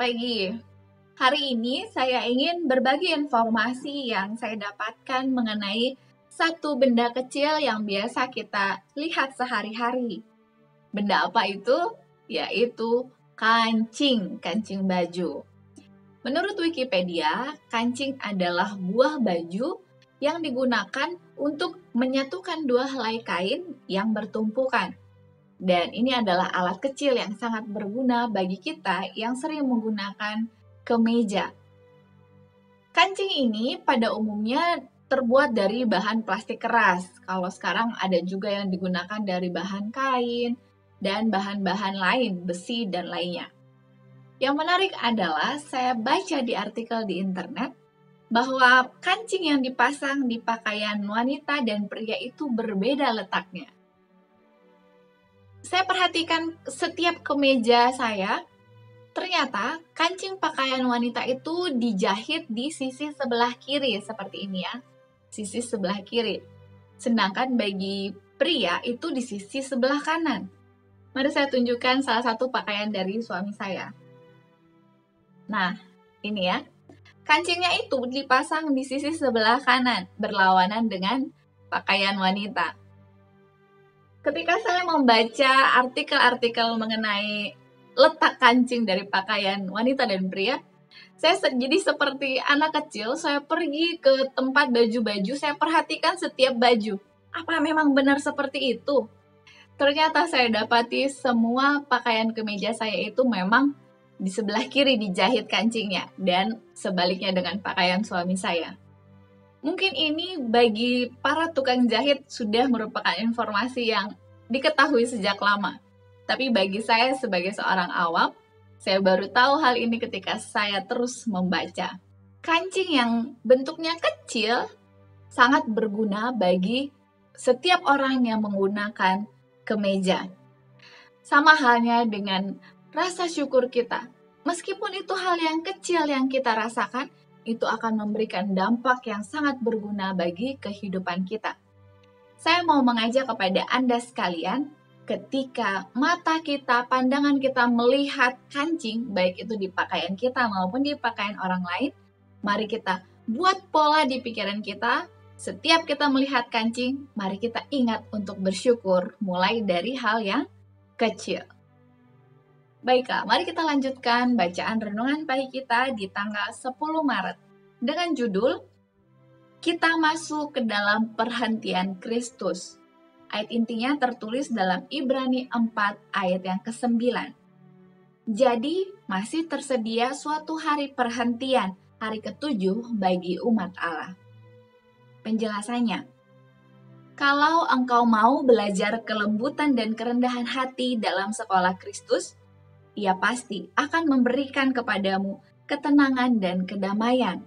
pagi. Hari ini saya ingin berbagi informasi yang saya dapatkan mengenai satu benda kecil yang biasa kita lihat sehari-hari. Benda apa itu? Yaitu kancing baju. Menurut Wikipedia, kancing adalah buah baju yang digunakan untuk menyatukan dua helai kain yang bertumpukan. Dan ini adalah alat kecil yang sangat berguna bagi kita yang sering menggunakan kemeja. Kancing ini pada umumnya terbuat dari bahan plastik keras. Kalau sekarang ada juga yang digunakan dari bahan kain dan bahan-bahan lain, besi dan lainnya. Yang menarik adalah saya baca di artikel di internet bahwa kancing yang dipasang di pakaian wanita dan pria itu berbeda letaknya. Saya perhatikan setiap kemeja saya, ternyata kancing pakaian wanita itu dijahit di sisi sebelah kiri seperti ini ya, sisi sebelah kiri. Sedangkan bagi pria itu di sisi sebelah kanan. Mari saya tunjukkan salah satu pakaian dari suami saya. Nah, ini ya. Kancingnya itu dipasang di sisi sebelah kanan, berlawanan dengan pakaian wanita. Ketika saya membaca artikel-artikel mengenai letak kancing dari pakaian wanita dan pria, saya jadi seperti anak kecil, saya pergi ke tempat baju-baju, saya perhatikan setiap baju. Apa memang benar seperti itu? Ternyata saya dapati semua pakaian kemeja saya itu memang di sebelah kiri dijahit kancingnya, dan sebaliknya dengan pakaian suami saya. Mungkin ini bagi para tukang jahit sudah merupakan informasi yang diketahui sejak lama. Tapi bagi saya sebagai seorang awam, saya baru tahu hal ini ketika saya terus membaca. Kancing yang bentuknya kecil sangat berguna bagi setiap orang yang menggunakan kemeja. Sama halnya dengan rasa syukur kita. Meskipun itu hal yang kecil yang kita rasakan, itu akan memberikan dampak yang sangat berguna bagi kehidupan kita. Saya mau mengajak kepada Anda sekalian, ketika mata kita, pandangan kita melihat kancing, baik itu di pakaian kita maupun di pakaian orang lain, mari kita buat pola di pikiran kita, setiap kita melihat kancing, mari kita ingat untuk bersyukur, mulai dari hal yang kecil. Baiklah, mari kita lanjutkan bacaan renungan pagi kita di tanggal 10 Maret dengan judul Kita Masuk ke Dalam Perhentian Kristus. Ayat intinya tertulis dalam Ibrani 4 ayat yang ke-9. Jadi, masih tersedia suatu hari perhentian, hari ke-7 bagi umat Allah. Penjelasannya, kalau engkau mau belajar kelembutan dan kerendahan hati dalam sekolah Kristus, Ia pasti akan memberikan kepadamu ketenangan dan kedamaian.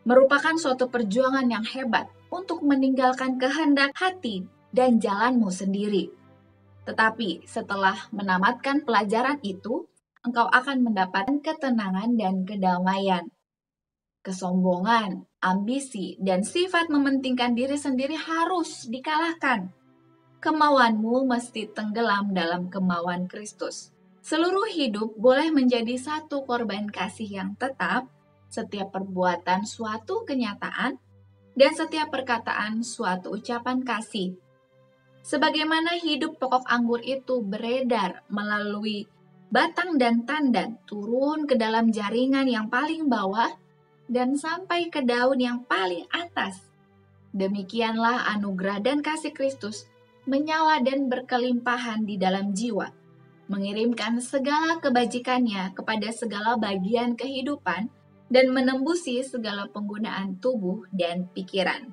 Merupakan suatu perjuangan yang hebat untuk meninggalkan kehendak hati dan jalanmu sendiri. Tetapi setelah menamatkan pelajaran itu, engkau akan mendapatkan ketenangan dan kedamaian. Kesombongan, ambisi, dan sifat mementingkan diri sendiri harus dikalahkan. Kemauanmu mesti tenggelam dalam kemauan Kristus. Seluruh hidup boleh menjadi satu korban kasih yang tetap, setiap perbuatan suatu kenyataan, dan setiap perkataan suatu ucapan kasih. Sebagaimana hidup pokok anggur itu beredar melalui batang dan tandan, turun ke dalam jaringan yang paling bawah, dan sampai ke daun yang paling atas. Demikianlah anugerah dan kasih Kristus menyala dan berkelimpahan di dalam jiwa, mengirimkan segala kebajikannya kepada segala bagian kehidupan dan menembusi segala penggunaan tubuh dan pikiran.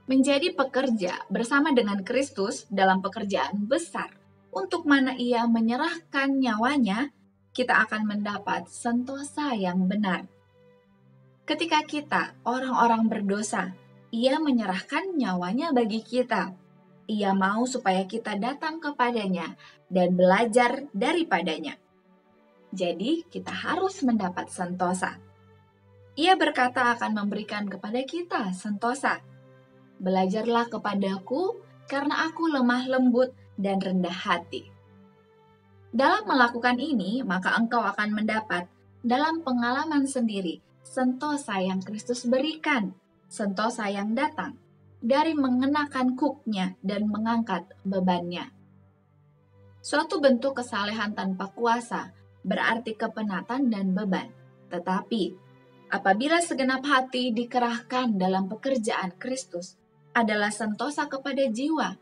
Menjadi pekerja bersama dengan Kristus dalam pekerjaan besar, untuk mana Ia menyerahkan nyawanya, kita akan mendapat sentosa yang benar. Ketika kita, orang-orang berdosa, Ia menyerahkan nyawanya bagi kita. Ia mau supaya kita datang kepadanya dan belajar daripadanya. Jadi, kita harus mendapat sentosa. Ia berkata akan memberikan kepada kita sentosa. Belajarlah kepadaku, karena aku lemah lembut dan rendah hati. Dalam melakukan ini, maka engkau akan mendapat dalam pengalaman sendiri sentosa yang Kristus berikan, sentosa yang datang dari mengenakan kuknya dan mengangkat bebannya. Suatu bentuk kesalehan tanpa kuasa berarti kepenatan dan beban. Tetapi, apabila segenap hati dikerahkan dalam pekerjaan Kristus, adalah sentosa kepada jiwa,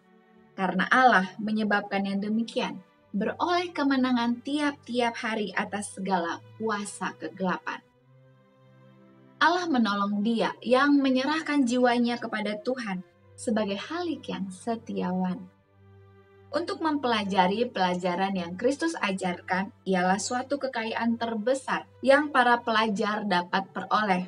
karena Allah menyebabkan yang demikian, beroleh kemenangan tiap-tiap hari atas segala kuasa kegelapan. Allah menolong dia yang menyerahkan jiwanya kepada Tuhan sebagai halik yang setiawan. Untuk mempelajari pelajaran yang Kristus ajarkan ialah suatu kekayaan terbesar yang para pelajar dapat peroleh.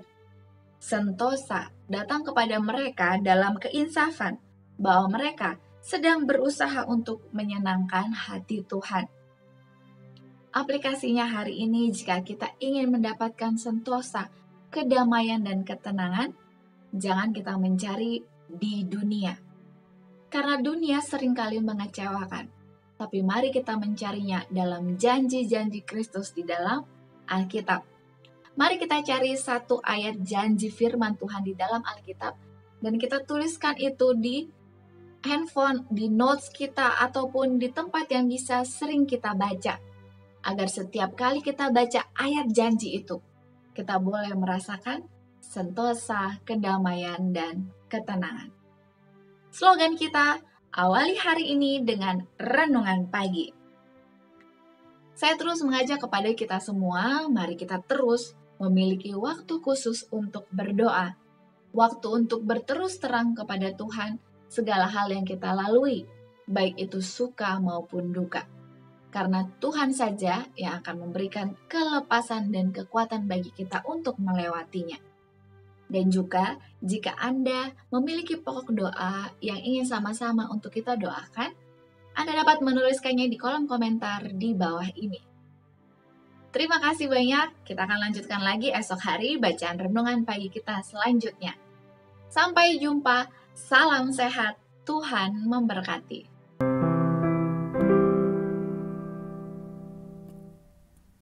Sentosa datang kepada mereka dalam keinsafan bahwa mereka sedang berusaha untuk menyenangkan hati Tuhan. Aplikasinya hari ini, jika kita ingin mendapatkan sentosa, kedamaian dan ketenangan, jangan kita mencari di dunia. Karena dunia seringkali mengecewakan, tapi mari kita mencarinya dalam janji-janji Kristus di dalam Alkitab. Mari kita cari satu ayat janji firman Tuhan di dalam Alkitab, dan kita tuliskan itu di handphone, di notes kita, ataupun di tempat yang bisa sering kita baca. Agar setiap kali kita baca ayat janji itu, kita boleh merasakan sentosa, kedamaian, dan ketenangan. Slogan kita, awali hari ini dengan renungan pagi. Saya terus mengajak kepada kita semua, mari kita terus memiliki waktu khusus untuk berdoa. Waktu untuk berterus terang kepada Tuhan, segala hal yang kita lalui, baik itu suka maupun duka. Karena Tuhan saja yang akan memberikan kelepasan dan kekuatan bagi kita untuk melewatinya. Dan juga, jika Anda memiliki pokok doa yang ingin sama-sama untuk kita doakan, Anda dapat menuliskannya di kolom komentar di bawah ini. Terima kasih banyak, kita akan lanjutkan lagi esok hari bacaan renungan pagi kita selanjutnya. Sampai jumpa. Salam sehat, Tuhan memberkati.